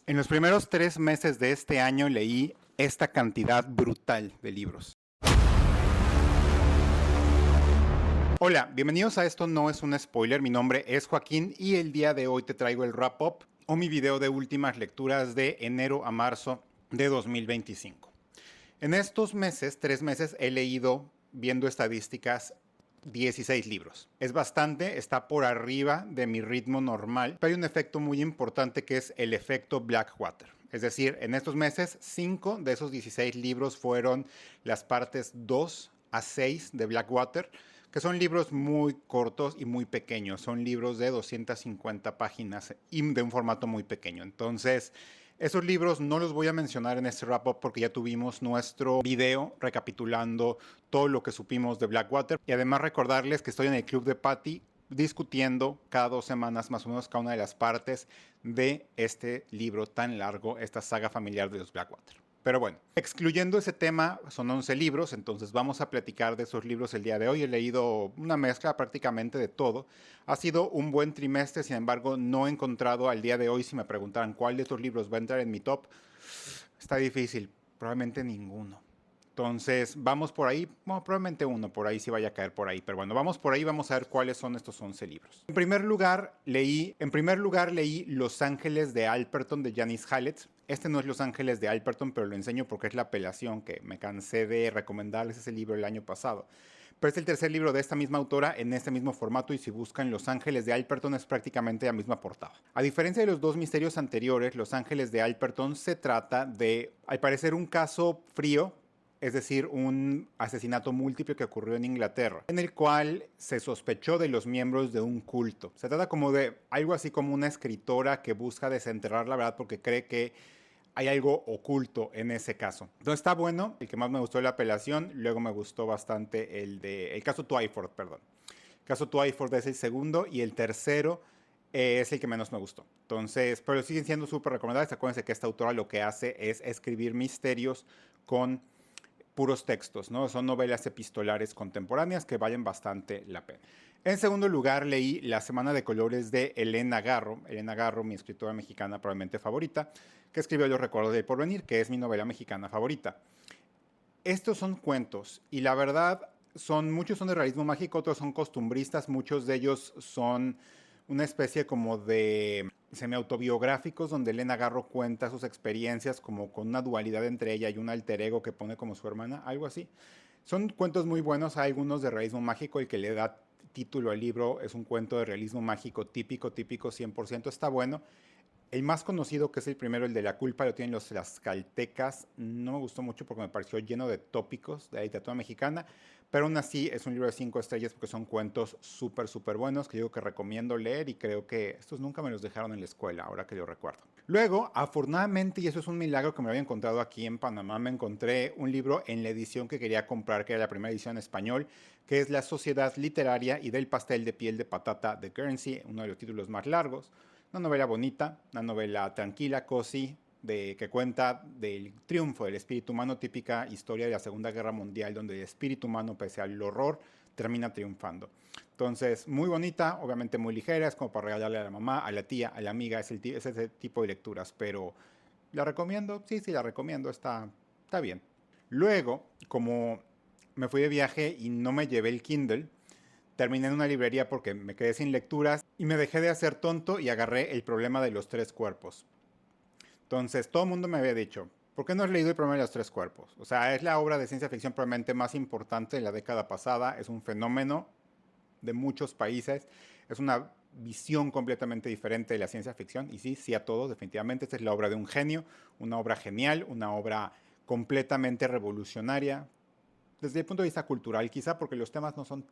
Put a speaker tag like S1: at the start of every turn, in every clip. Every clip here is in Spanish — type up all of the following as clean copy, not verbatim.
S1: En los primeros 3 meses de este año leí esta cantidad brutal de libros. Hola, bienvenidos a Esto No Es un Spoiler. Mi nombre es Joaquín y el día de hoy te traigo el wrap-up o mi video de últimas lecturas de enero a marzo de 2025. En estos meses, 3 meses, he leído, viendo estadísticas, 16 libros. Es bastante, está por arriba de mi ritmo normal, pero hay un efecto muy importante que es el efecto Blackwater. Es decir, en estos meses, 5 de esos 16 libros fueron las partes 2 a 6 de Blackwater, que son libros muy cortos y muy pequeños. Son libros de 250 páginas y de un formato muy pequeño. Entonces, esos libros no los voy a mencionar en este wrap-up porque ya tuvimos nuestro video recapitulando todo lo que supimos de Blackwater. Y además recordarles que estoy en el club de Patty discutiendo cada 2 semanas más o menos cada una de las partes de este libro tan largo, esta saga familiar de los Blackwater. Pero bueno, excluyendo ese tema, son 11 libros, entonces vamos a platicar de esos libros el día de hoy. He leído una mezcla prácticamente de todo. Ha sido un buen trimestre, sin embargo, no he encontrado al día de hoy, si me preguntaran cuál de estos libros va a entrar en mi top, está difícil, probablemente ninguno. Entonces, vamos por ahí, bueno, probablemente uno por ahí sí vaya a caer por ahí, pero bueno, vamos por ahí, vamos a ver cuáles son estos 11 libros. En primer lugar leí Los Ángeles de Alperton de Janice Hallett. Este no es Los Ángeles de Alperton, pero lo enseño porque es la apelación que me cansé de recomendarles ese libro el año pasado. Pero es el tercer libro de esta misma autora en este mismo formato y si buscan Los Ángeles de Alperton es prácticamente la misma portada. A diferencia de los dos misterios anteriores, Los Ángeles de Alperton se trata de, al parecer, un caso frío, es decir, un asesinato múltiple que ocurrió en Inglaterra, en el cual se sospechó de los miembros de un culto. Se trata como de algo así como una escritora que busca desenterrar la verdad porque cree que hay algo oculto en ese caso. Entonces está bueno, el que más me gustó de la apelación, luego me gustó bastante el caso Twyford, perdón. El caso Twyford es el segundo y el tercero es el que menos me gustó. Entonces, pero siguen siendo súper recomendables. Acuérdense que esta autora lo que hace es escribir misterios con puros textos, ¿no? Son novelas epistolares contemporáneas que valen bastante la pena. En segundo lugar, leí La Semana de Colores de Elena Garro. Elena Garro, mi escritora mexicana probablemente favorita, que escribió Los Recuerdos del Porvenir, que es mi novela mexicana favorita. Estos son cuentos y la verdad muchos son de realismo mágico, otros son costumbristas, muchos de ellos son una especie como de semi-autobiográficos donde Elena Garro cuenta sus experiencias como con una dualidad entre ella y un alter ego que pone como su hermana, algo así. Son cuentos muy buenos, hay algunos de realismo mágico, el que le da título al libro es un cuento de realismo mágico típico, 100%, está bueno. El más conocido, que es el primero, el de la culpa, lo tienen los tlaxcaltecas. No me gustó mucho porque me pareció lleno de tópicos de la literatura mexicana, pero aún así es un libro de 5 estrellas porque son cuentos súper buenos que digo que recomiendo leer y creo que estos nunca me los dejaron en la escuela, ahora que lo recuerdo. Luego, afortunadamente, y eso es un milagro que me había encontrado aquí en Panamá, me encontré un libro en la edición que quería comprar, que era la primera edición en español, que es La Sociedad Literaria y del Pastel de Piel de Patata de Guernsey, uno de los títulos más largos. Una novela bonita, una novela tranquila, cozy, que cuenta del triunfo del espíritu humano, típica historia de la Segunda Guerra Mundial, donde el espíritu humano, pese al horror, termina triunfando. Entonces, muy bonita, obviamente muy ligera, es como para regalarle a la mamá, a la tía, a la amiga, es ese tipo de lecturas, pero ¿la recomiendo? Sí, la recomiendo, está bien. Luego, como me fui de viaje y no me llevé el Kindle, terminé en una librería porque me quedé sin lecturas y me dejé de hacer tonto y agarré El Problema de los Tres Cuerpos. Entonces, todo el mundo me había dicho, ¿por qué no has leído El Problema de los Tres Cuerpos? O sea, es la obra de ciencia ficción probablemente más importante de la década pasada, es un fenómeno de muchos países, es una visión completamente diferente de la ciencia ficción y sí a todo, definitivamente, esta es la obra de un genio, una obra genial, una obra completamente revolucionaria, desde el punto de vista cultural, quizá porque los temas no son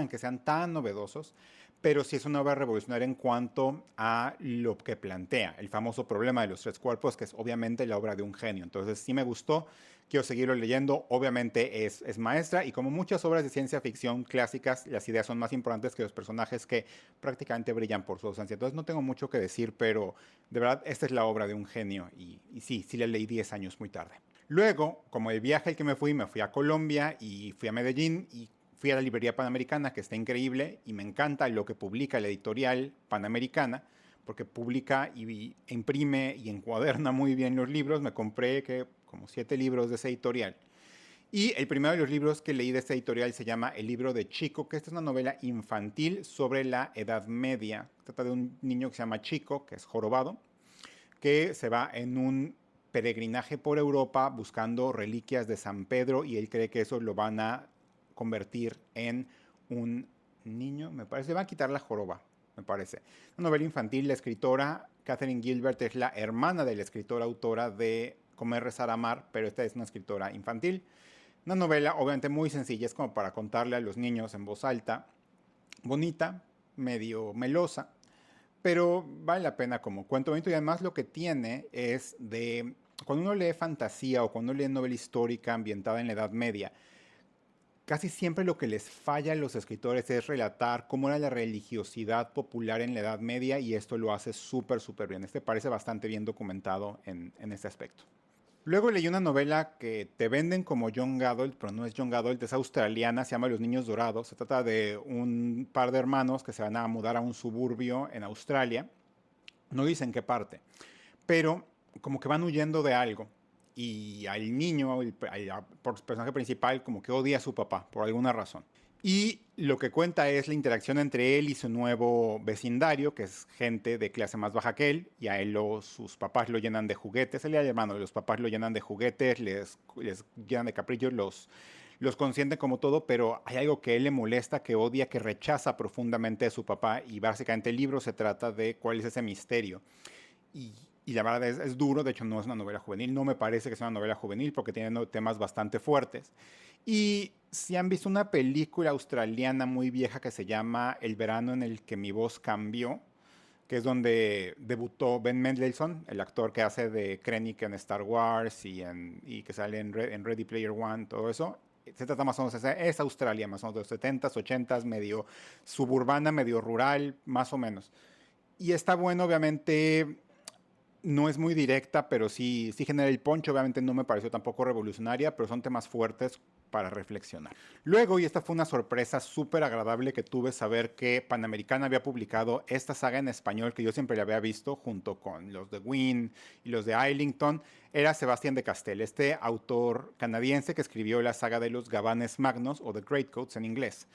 S1: que sean tan novedosos, pero sí es una obra revolucionaria en cuanto a lo que plantea, el famoso problema de los tres cuerpos, que es obviamente la obra de un genio. Entonces sí me gustó, quiero seguirlo leyendo, obviamente es maestra y como muchas obras de ciencia ficción clásicas, las ideas son más importantes que los personajes que prácticamente brillan por su ausencia. Entonces no tengo mucho que decir, pero de verdad esta es la obra de un genio y sí la leí 10 años muy tarde. Luego, como el viaje al que me fui a Colombia y fui a Medellín y fui a la librería Panamericana, que está increíble y me encanta lo que publica la editorial Panamericana, porque publica y imprime y encuaderna muy bien los libros. Me compré como 7 libros de esa editorial. Y el primero de los libros que leí de esta editorial se llama El libro de Chico, que esta es una novela infantil sobre la Edad Media. Trata de un niño que se llama Chico, que es jorobado, que se va en un peregrinaje por Europa buscando reliquias de San Pedro y él cree que eso lo van a convertir en un niño, me parece, le van a quitar la joroba, me parece. Una novela infantil, la escritora Catherine Gilbert es la hermana de la escritora autora de Comer, Rezar, Amar, pero esta es una escritora infantil. Una novela obviamente muy sencilla, es como para contarle a los niños en voz alta, bonita, medio melosa, pero vale la pena como cuento bonito y además lo que tiene es de, cuando uno lee fantasía o cuando uno lee novela histórica ambientada en la Edad Media, casi siempre lo que les falla a los escritores es relatar cómo era la religiosidad popular en la Edad Media y esto lo hace súper, súper bien. Este parece bastante bien documentado en este aspecto. Luego leí una novela que te venden como young adult, pero no es young adult, es australiana, se llama Los Niños Dorados. Se trata de un par de hermanos que se van a mudar a un suburbio en Australia. No dicen qué parte, pero como que van huyendo de algo. Y al niño, personaje principal, como que odia a su papá por alguna razón. Y lo que cuenta es la interacción entre él y su nuevo vecindario, que es gente de clase más baja que él, y a él sus papás lo llenan de juguetes, él y el hermano, los papás lo llenan de juguetes, les llenan de caprichos, los consienten como todo, pero hay algo que a él le molesta, que odia, que rechaza profundamente a su papá, y básicamente el libro se trata de cuál es ese misterio. Y, y la verdad es duro, de hecho no es una novela juvenil, no me parece que sea una novela juvenil porque tiene temas bastante fuertes. Y si han visto una película australiana muy vieja que se llama El verano en el que mi voz cambió, que es donde debutó Ben Mendelsohn, el actor que hace de Krennic en Star Wars y que sale en Ready Player One, todo eso. Se trata más o menos, es Australia, más o menos de los 70s, 80s, medio suburbana, medio rural, más o menos. Y está bueno, obviamente, no es muy directa, pero sí genera el poncho. Obviamente no me pareció tampoco revolucionaria, pero son temas fuertes para reflexionar. Luego, y esta fue una sorpresa súper agradable que tuve, saber que Panamericana había publicado esta saga en español que yo siempre la había visto junto con los de Wynne y los de Islington, era Sebastián de Castell, este autor canadiense que escribió la saga de los Gabanes Magnos o The Greatcoats en inglés,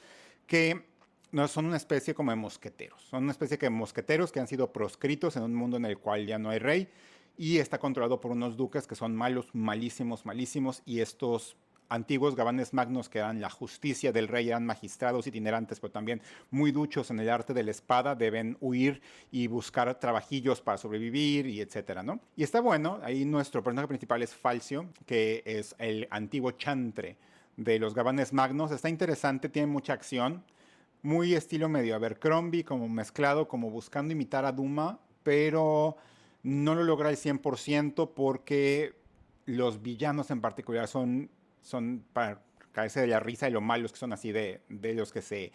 S1: que no, son una especie como de mosqueteros. Son una especie de mosqueteros que han sido proscritos en un mundo en el cual ya no hay rey y está controlado por unos duques que son malos, malísimos, malísimos. Y estos antiguos gabanes magnos que eran la justicia del rey, eran magistrados itinerantes, pero también muy duchos en el arte de la espada, deben huir y buscar trabajillos para sobrevivir y etcétera, ¿no? Y está bueno, ahí nuestro personaje principal es Falcio, que es el antiguo chantre de los gabanes magnos. Está interesante, tiene mucha acción, muy estilo medio Abercrombie, como mezclado, como buscando imitar a Duma, pero no lo logra al 100% porque los villanos en particular son para caerse de la risa de lo malos que son así de los que se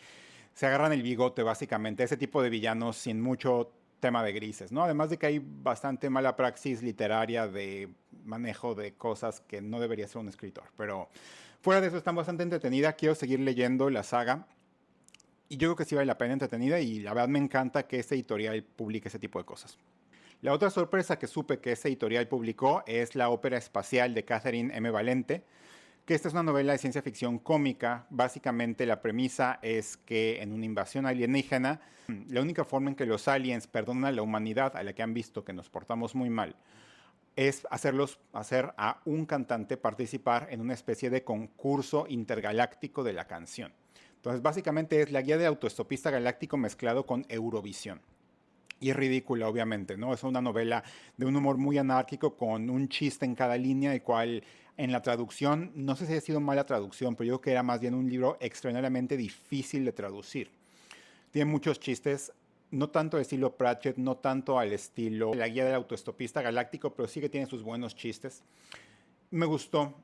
S1: agarran el bigote básicamente, ese tipo de villanos sin mucho tema de grises, ¿no? Además de que hay bastante mala praxis literaria de manejo de cosas que no debería ser un escritor, pero fuera de eso están bastante entretenida, quiero seguir leyendo la saga. Y yo creo que sí vale la pena, entretenida, y la verdad me encanta que este editorial publique ese tipo de cosas. La otra sorpresa que supe que este editorial publicó es la ópera espacial de Catherine M. Valente, que esta es una novela de ciencia ficción cómica. Básicamente la premisa es que en una invasión alienígena, la única forma en que los aliens perdonan a la humanidad, a la que han visto que nos portamos muy mal, es hacer a un cantante participar en una especie de concurso intergaláctico de la canción. Entonces, básicamente es la guía de autoestopista galáctico mezclado con Eurovisión. Y es ridícula, obviamente, ¿no? Es una novela de un humor muy anárquico con un chiste en cada línea, el cual en la traducción, no sé si ha sido mala traducción, pero yo creo que era más bien un libro extraordinariamente difícil de traducir. Tiene muchos chistes, no tanto al estilo Pratchett, no tanto al estilo La guía del autoestopista galáctico, pero sí que tiene sus buenos chistes. Me gustó,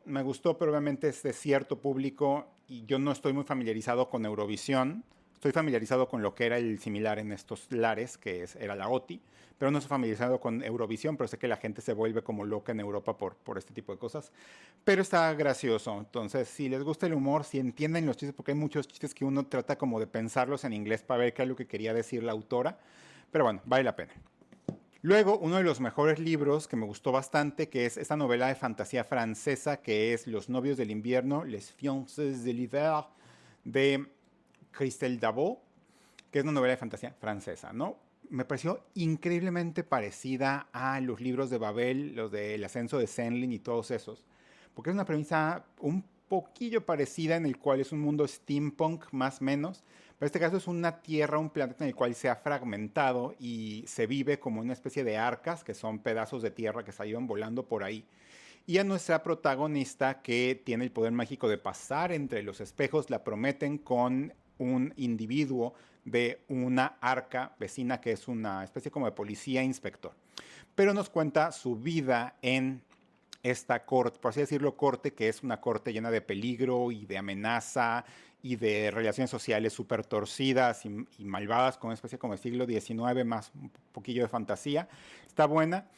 S1: pero obviamente es de cierto público y yo no estoy muy familiarizado con Eurovisión. Estoy familiarizado con lo que era el similar en estos lares, era la OTI, pero no estoy familiarizado con Eurovisión, pero sé que la gente se vuelve como loca en Europa por este tipo de cosas. Pero está gracioso, entonces si les gusta el humor, si entienden los chistes, porque hay muchos chistes que uno trata como de pensarlos en inglés para ver qué es lo que quería decir la autora, pero bueno, vale la pena. Luego, uno de los mejores libros que me gustó bastante, que es esta novela de fantasía francesa, que es Los novios del invierno, Les fiancés de l'hiver, de Christelle Davot, que es una novela de fantasía francesa, ¿no? Me pareció increíblemente parecida a los libros de Babel, los del ascenso de Senlin y todos esos, porque es una premisa un poquillo parecida en el cual es un mundo steampunk más o menos, pero en este caso es una tierra, un planeta en el cual se ha fragmentado y se vive como una especie de arcas, que son pedazos de tierra que salieron volando por ahí. Y a nuestra protagonista, que tiene el poder mágico de pasar entre los espejos, la prometen con un individuo de una arca vecina que es una especie como de policía inspector. Pero nos cuenta su vida en esta corte, por así decirlo, corte, que es una corte llena de peligro y de amenaza y de relaciones sociales súper torcidas y malvadas, con una especie como el siglo XIX, más un poquillo de fantasía. Está buena.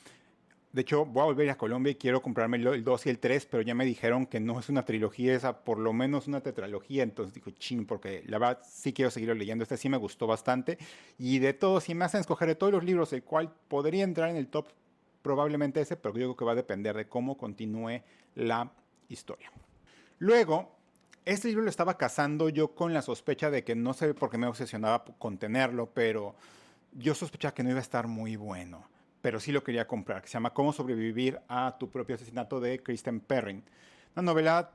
S1: De hecho, voy a volver a Colombia y quiero comprarme el 2 y el 3, pero ya me dijeron que no es una trilogía, es por lo menos una tetralogía. Entonces digo, ching, porque la verdad sí quiero seguirlo leyendo. Este sí me gustó bastante. Y de todos, si me hacen escoger de todos los libros, el cual podría entrar en el top, probablemente ese, pero yo creo que va a depender de cómo continúe la historia. Luego, este libro lo estaba cazando yo con la sospecha de que no sé por qué me obsesionaba con tenerlo, pero yo sospechaba que no iba a estar muy bueno, pero sí lo quería comprar, que se llama Cómo sobrevivir a tu propio asesinato de Kristen Perrin. Una novela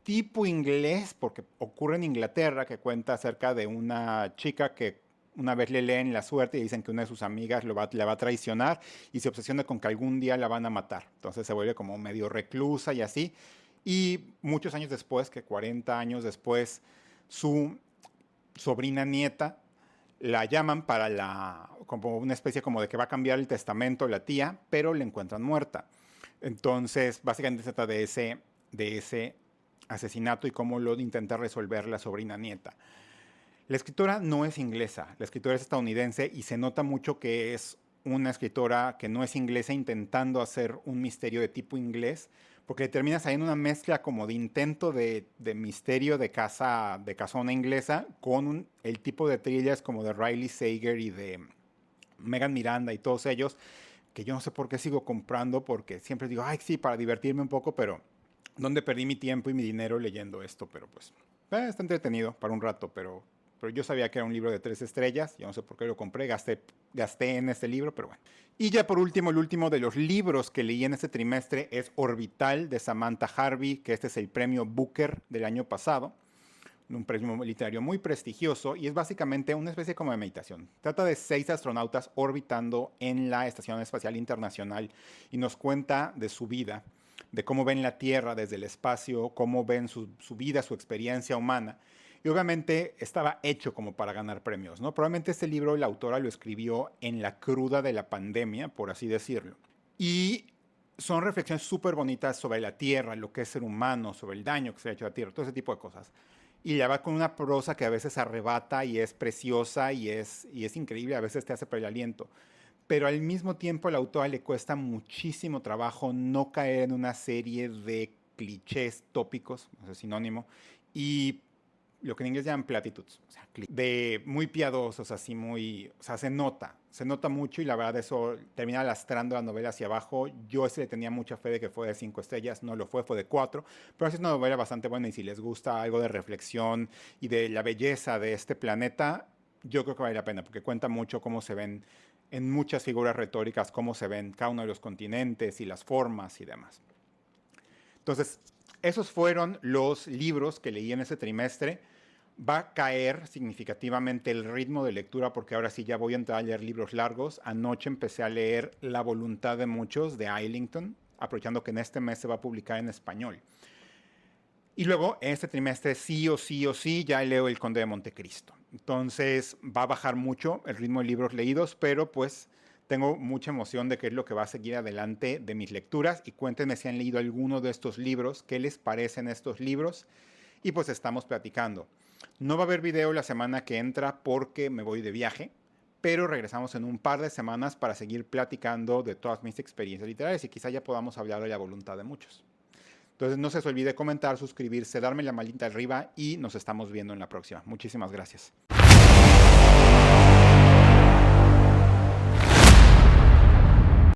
S1: tipo inglés, porque ocurre en Inglaterra, que cuenta acerca de una chica que una vez le leen la suerte y dicen que una de sus amigas la va a traicionar y se obsesiona con que algún día la van a matar. Entonces se vuelve como medio reclusa y así. Y muchos años después, que 40 años después, su sobrina nieta la llaman para como una especie como de que va a cambiar el testamento la tía, pero la encuentran muerta. Entonces, básicamente se trata de ese asesinato y cómo lo intenta resolver la sobrina nieta. La escritora no es inglesa, la escritora es estadounidense y se nota mucho que es una escritora que no es inglesa intentando hacer un misterio de tipo inglés, porque termina saliendo una mezcla como de intento de misterio de casona inglesa con el tipo de thrillers como de Riley Sager y de Megan Miranda y todos ellos, que yo no sé por qué sigo comprando, porque siempre digo, ay, sí, para divertirme un poco, pero ¿dónde perdí mi tiempo y mi dinero leyendo esto? Pero pues, está entretenido para un rato, pero yo sabía que era un libro de 3 estrellas, yo no sé por qué lo compré, gasté en este libro, pero bueno. Y ya por último, el último de los libros que leí en este trimestre es Orbital de Samantha Harvey, que este es el premio Booker del año pasado, un premio literario muy prestigioso y es básicamente una especie como de meditación. Trata de 6 astronautas orbitando en la Estación Espacial Internacional y nos cuenta de su vida, de cómo ven la Tierra desde el espacio, cómo ven su vida, su experiencia humana. Y obviamente estaba hecho como para ganar premios, ¿no? Probablemente este libro la autora lo escribió en la cruda de la pandemia, por así decirlo. Y son reflexiones súper bonitas sobre la Tierra, lo que es ser humano, sobre el daño que se ha hecho a la Tierra, todo ese tipo de cosas. Y la va con una prosa que a veces arrebata y es preciosa y es increíble, a veces te hace perder el aliento. Pero al mismo tiempo a la autora le cuesta muchísimo trabajo no caer en una serie de clichés tópicos, no sé, sinónimo, y lo que en inglés llaman platitudes, o sea, de muy piadosos, así muy, o sea, se nota mucho y la verdad eso termina lastrando la novela hacia abajo. Yo ese le tenía mucha fe de que fue de 5 estrellas, no lo fue de 4, pero es una novela bastante buena y si les gusta algo de reflexión y de la belleza de este planeta, yo creo que vale la pena porque cuenta mucho cómo se ven en muchas figuras retóricas, cómo se ven cada uno de los continentes y las formas y demás. Entonces, esos fueron los libros que leí en ese trimestre. Va a caer significativamente el ritmo de lectura porque ahora sí ya voy a entrar a leer libros largos. Anoche empecé a leer La voluntad de muchos de Islington, aprovechando que en este mes se va a publicar en español. Y luego, en este trimestre, sí o sí o sí, ya leo El Conde de Montecristo. Entonces, va a bajar mucho el ritmo de libros leídos, pero pues tengo mucha emoción de qué es lo que va a seguir adelante de mis lecturas. Y cuéntenme si han leído alguno de estos libros, qué les parecen estos libros. Y pues estamos platicando. No va a haber video la semana que entra porque me voy de viaje, pero regresamos en un par de semanas para seguir platicando de todas mis experiencias literarias y quizá ya podamos hablar de La voluntad de muchos. Entonces no se les olvide comentar, suscribirse, darme la manita arriba y nos estamos viendo en la próxima. Muchísimas gracias.